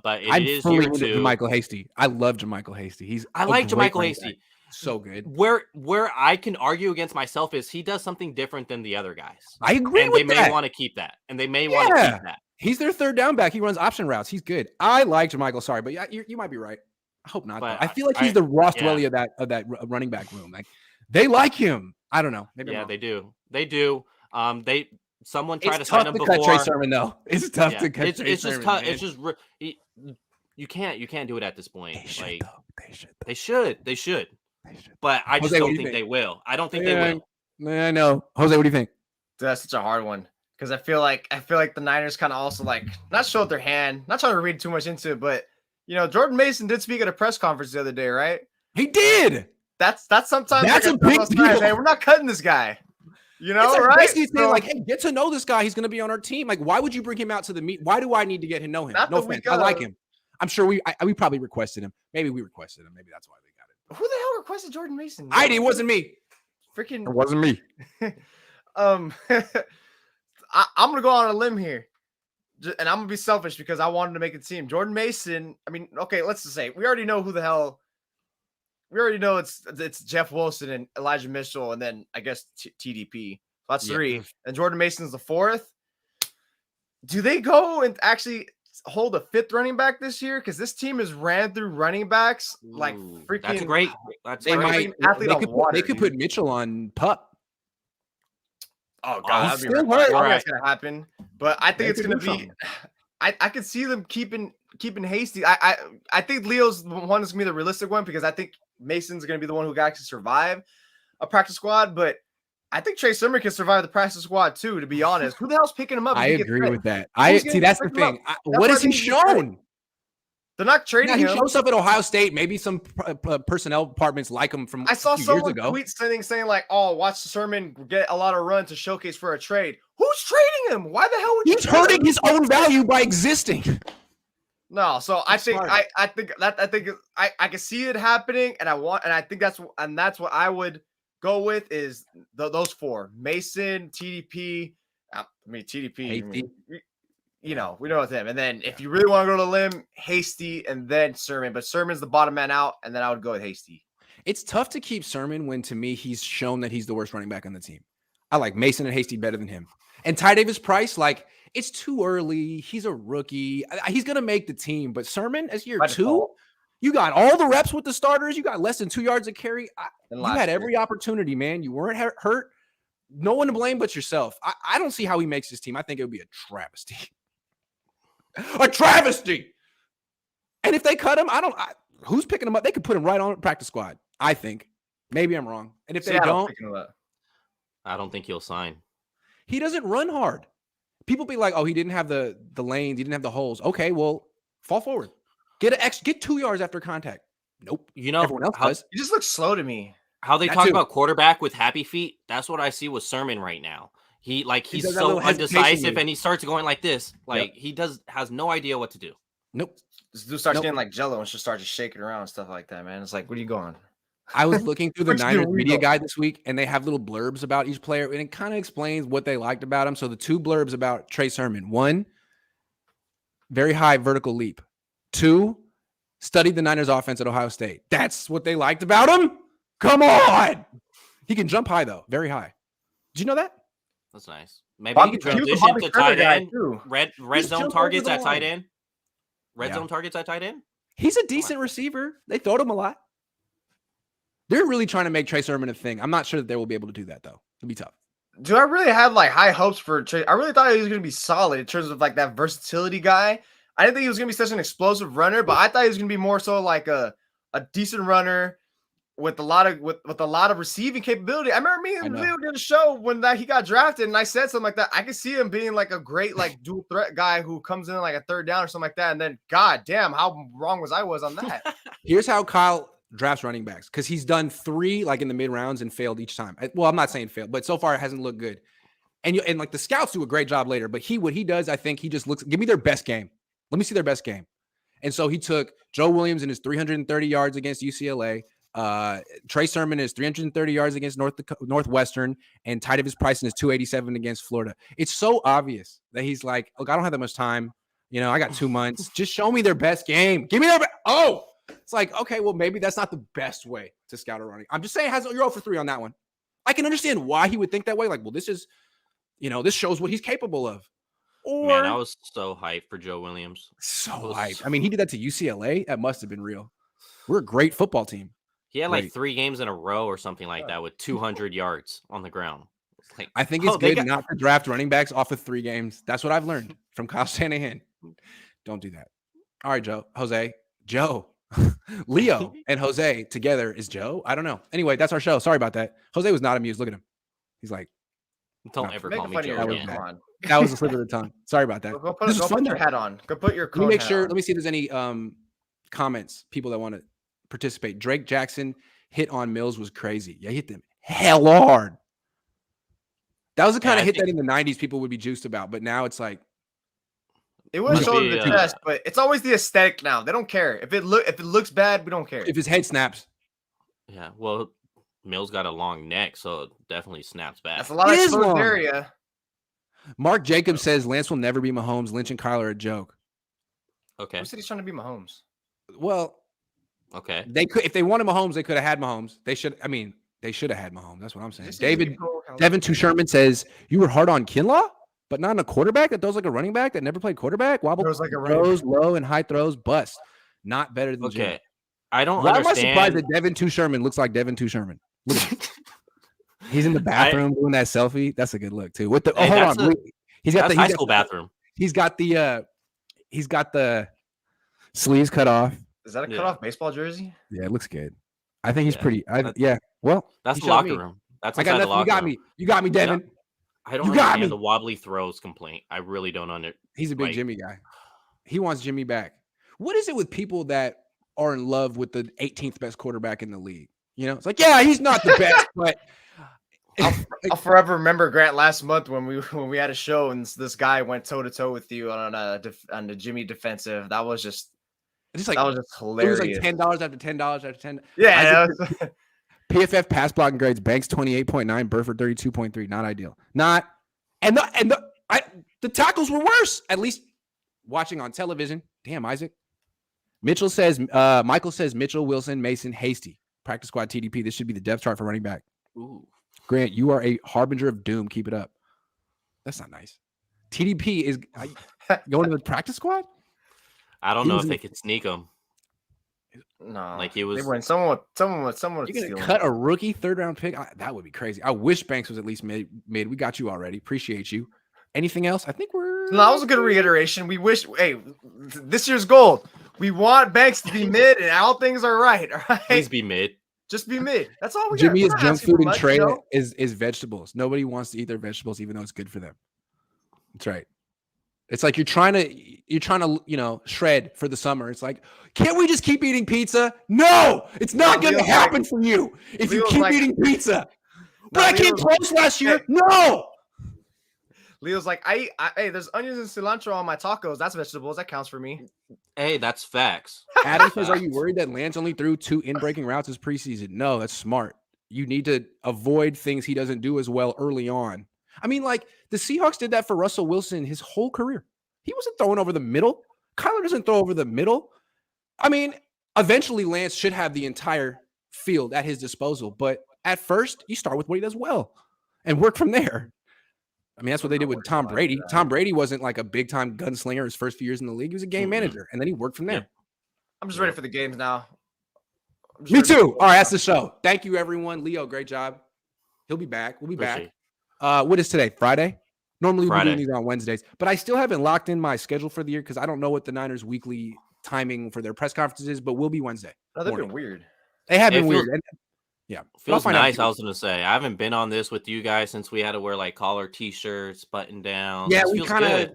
But it is fully year 2. JaMycal Hasty. I love JaMycal Hasty. I like JaMycal Hasty. So good. Where I can argue against myself is he does something different than the other guys. I agree with that. They may want to keep that. And they may want to keep that. He's their third down back. He runs option routes. He's good. I like JaMycal. Sorry, but yeah, you might be right. I hope not. But I feel like he's the Ross Dwelly of that running back room. Like they like him. I don't know. Maybe they do. They do. Someone tried to it's sign tough him to before. cut Trey Sermon though. It's tough to cut. It's just Sermon, tough. man. It's just you can't do it at this point. They should, like though. They should. But I just don't think they will. I don't think they will. I know. Jose, what do you think? That's such a hard one because I feel like the Niners kind of also like not show up their hand. Not trying to read too much into it, but Jordan Mason did speak at a press conference the other day, right? He did. That's sometimes that's a big deal. Hey, we're not cutting this guy. Right? Basically saying like, hey, get to know this guy. He's going to be on our team. Like, why would you bring him out to the meet? Why do I need to get to know him? No offense. I like him. I'm sure we probably requested him. Maybe we requested him. Maybe that's why they got it. Who the hell requested Jordan Mason? I did. It wasn't me. Freaking. It wasn't me. I'm gonna go on a limb here, and I'm gonna be selfish because I wanted to make a team. Jordan Mason. I mean, okay, let's just say we already know who the hell. We already know it's Jeff Wilson and Elijah Mitchell, and then I guess TDP. That's three, and Jordan Mason's the fourth. Do they go and actually hold a fifth running back this year? Because this team has ran through running backs like freaking. That's great. That's they great. They could put Mitchell on PUP. Oh God, he's still hurt. That's gonna happen, but I think it's gonna be. I could see them keeping Hasty. I think Leo's the one that's gonna be the realistic one because I think Mason's gonna be the one who can actually survive a practice squad, but I think Trey Sermon can survive the practice squad too. To be honest, who the hell's picking him up? I agree with that. See, that's the thing. What has he shown? They're not trading him. He shows up at Ohio State. Maybe some personnel departments like him from. I saw someone years ago. tweet saying like, "Oh, watch Sermon get a lot of run to showcase for a trade." Who's trading him? Why the hell would he's hurting his own value by existing? No, so I think I can see it happening, and I think that's what I would go with is those four: Mason, TDP. TDP. We know with him. And then if you really want to go to the limb, Hasty and then Sermon. But Sermon's the bottom man out, and then I would go with Hasty. It's tough to keep Sermon when, to me, he's shown that he's the worst running back on the team. I like Mason and Hasty better than him. And Ty Davis Price, like, it's too early. He's a rookie. He's going to make the team. But Sermon, as year two, you got all the reps with the starters. You got less than 2 yards of carry. You had every opportunity, man. You weren't hurt. No one to blame but yourself. I don't see how he makes this team. I think it would be a travesty. A travesty. And if they cut him, who's picking him up? They could put him right on practice squad, I think. Maybe I'm wrong. And if they don't, I don't think he'll sign. He doesn't run hard. People be like, oh, he didn't have the lanes. He didn't have the holes. Okay, well, fall forward. Get 2 yards after contact. Nope. Everyone else does. He just looks slow to me. How they talk about quarterback with happy feet. That's what I see with Sermon right now. He's so undecisive and he starts going like this. Like he has no idea what to do. Nope. This dude starts getting like jello and just starts shaking around and stuff like that, man. It's like, where are you going? I was looking through the Niners media guide this week, and they have little blurbs about each player, and it kind of explains what they liked about him. So the 2 blurbs about Trey Sermon: 1, very high vertical leap. 2, studied the Niners offense at Ohio State. That's what they liked about him? Come on. He can jump high, though. Very high. Did you know that? That's nice. Maybe he can transition to tight end. Red zone targets at tight end. Red zone targets at tight end. He's a decent receiver. They throwed him a lot. They're really trying to make Trey Sermon a thing. I'm not sure that they will be able to do that, though. It'll be tough. Dude, I really had like high hopes for Trey. I really thought he was going to be solid in terms of like that versatility guy. I didn't think he was going to be such an explosive runner, but I thought he was going to be more so like a decent runner with a lot of receiving capability. I remember me and Leo did a show when he got drafted, and I said something like that. I could see him being like a great like dual threat guy who comes in like a third down or something like that. And then, god damn, how wrong I was on that. Here's how Kyle drafts running backs, because he's done 3 like in the mid rounds and failed each time. Well, I'm not saying failed, but so far it hasn't looked good. And like the scouts do a great job later, but what he does, I think he just looks, give me their best game. Let me see their best game. And so he took Joe Williams in his 330 yards against UCLA. Trey Sermon is 330 yards against Northwestern, and Ty Davis Price is 287 against Florida. It's so obvious that he's like, look, I don't have that much time. I got 2 months. Just show me their best game. Give me their it's like, okay, well, maybe that's not the best way to scout a running. I'm just saying, you're 0 for 3 on that one. I can understand why he would think that way. Like, well, this is, this shows what he's capable of. Or, man, I was so hyped for Joe Williams. So hyped. I mean, he did that to UCLA. That must have been real. We're a great football team. He had like 3 games in a row or something like that with 200 yards on the ground. Like, I think it's good not to draft running backs off of 3 games. That's what I've learned from Kyle Shanahan. Don't do that. All right, Joe, Leo and Jose together is Joe. I don't know. Anyway, that's our show. Sorry about that. Jose was not amused. Look at him. He's like, don't ever call me Joe again. That was a slip of the tongue. Sorry about that. Go put your hat on. Go put your Cohn Let me see if there's any comments, people that want to participate. Drake Jackson hit on Mills was crazy. Yeah, he hit them hell hard. That was the kind of hit that in the 90s people would be juiced about, but now it's like it was shoulder to the chest, but it's always the aesthetic now. They don't care. If it looks bad, we don't care. If his head snaps. Yeah, well, Mills got a long neck, so it definitely snaps back. That's a lot of exposed area. Mark Jacobs says Lance will never be Mahomes. Lynch and Kyler are a joke. Okay. Who said he's trying to be Mahomes? Well, okay. They could, if they wanted Mahomes, they could have had Mahomes. They should have had Mahomes. That's what I'm saying. Devin Sherman says you were hard on Kinlaw, but not on a quarterback that throws like a running back that never played quarterback. Wobble throws like a throws, low and high throws, bust. Not better than Jimmy. I don't understand. Why am I surprised that Devin Sherman looks like Devin Sherman? He's in the bathroom doing that selfie. That's a good look too. With the hold on, he's got the high school bathroom. He's got the sleeves cut off. Is that a cut off baseball jersey? Yeah, it looks good. I think he's pretty. Well, that's the locker room. That's inside the locker room. You got me, Devin. Yeah. I don't understand the wobbly throws complaint. I really don't understand. He's a big Jimmy guy. He wants Jimmy back. What is it with people that are in love with the 18th best quarterback in the league? You know, it's like, yeah, he's not the best, but I'll forever remember, Grant, last month when we had a show and this guy went toe to toe with you on the Jimmy defensive. That was just hilarious. It was like $10 after $10 after 10. Yeah. PFF pass blocking grades: Banks 28.9, Burford 32.3. Not ideal. The tackles were worse. At least watching on television. Damn, Isaac. Michael says Mitchell, Wilson, Mason, Hasty. Practice squad TDP. This should be the depth chart for running back. Ooh. Grant, you are a harbinger of doom. Keep it up. That's not nice. TDP is going to the practice squad? I don't know if they could sneak him. No, like it was. They went someone. You're gonna cut a rookie 3rd round pick? That would be crazy. I wish Banks was at least made. We got you already. Appreciate you. Anything else? I think we're. No, that was a good reiteration. We wish. Hey, this year's goal. We want Banks to be mid, and all things are right. All right. Please be mid. Just be mid. That's all we got. Jimmy is junk food, and Trey is vegetables. Nobody wants to eat their vegetables, even though it's good for them. That's right. It's like you're trying to, shred for the summer. It's like, can't we just keep eating pizza? No, it's not going to happen for you if you keep eating pizza. But I came close last year. No. Leo's like, hey, there's onions and cilantro on my tacos. That's vegetables. That counts for me. Hey, that's facts. Adam says, are you worried that Lance only threw 2 in-breaking routes this preseason? No, that's smart. You need to avoid things he doesn't do as well early on. I mean, like the Seahawks did that for Russell Wilson his whole career. He wasn't throwing over the middle. Kyler doesn't throw over the middle. I mean, eventually Lance should have the entire field at his disposal. But at first, you start with what he does well and work from there. I mean, that's what they did with Tom Brady. Tom Brady wasn't like a big-time gunslinger his first few years in the league. He was a game manager, and then he worked from there. I'm just ready for the games now. Me too. All right, that's the show. Thank you, everyone. Leo, great job. He'll be back. We'll be back. What is today? Friday? Normally we're doing these on Wednesdays, but I still haven't locked in my schedule for the year because I don't know what the Niners' weekly timing for their press conferences is, but we'll be Wednesday. Oh, they've been weird. They have been weird. Yeah. Feels nice. I was going to say, I haven't been on this with you guys since we had to wear like collar t-shirts, button down. Yeah, we kind of,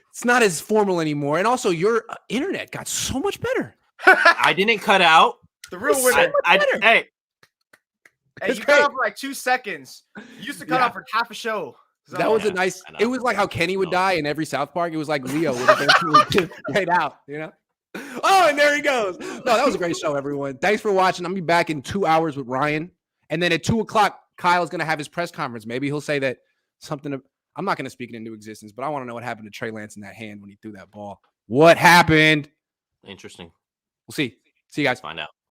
it's not as formal anymore. And also your internet got so much better. I didn't cut out. The real winner. Hey, you cut off for like 2 seconds. You used to cut off for half a show. That was a nice, it was like how Kenny would die in every South Park. It was like Leo would eventually right out, Oh, and there he goes. No, that was a great show, everyone. Thanks for watching. I'm going to be back in 2 hours with Ryan. And then at 2:00, Kyle's going to have his press conference. Maybe he'll say that something. I'm not going to speak it into existence, but I want to know what happened to Trey Lance in that hand when he threw that ball. What happened? Interesting. We'll see. See you guys. Find out.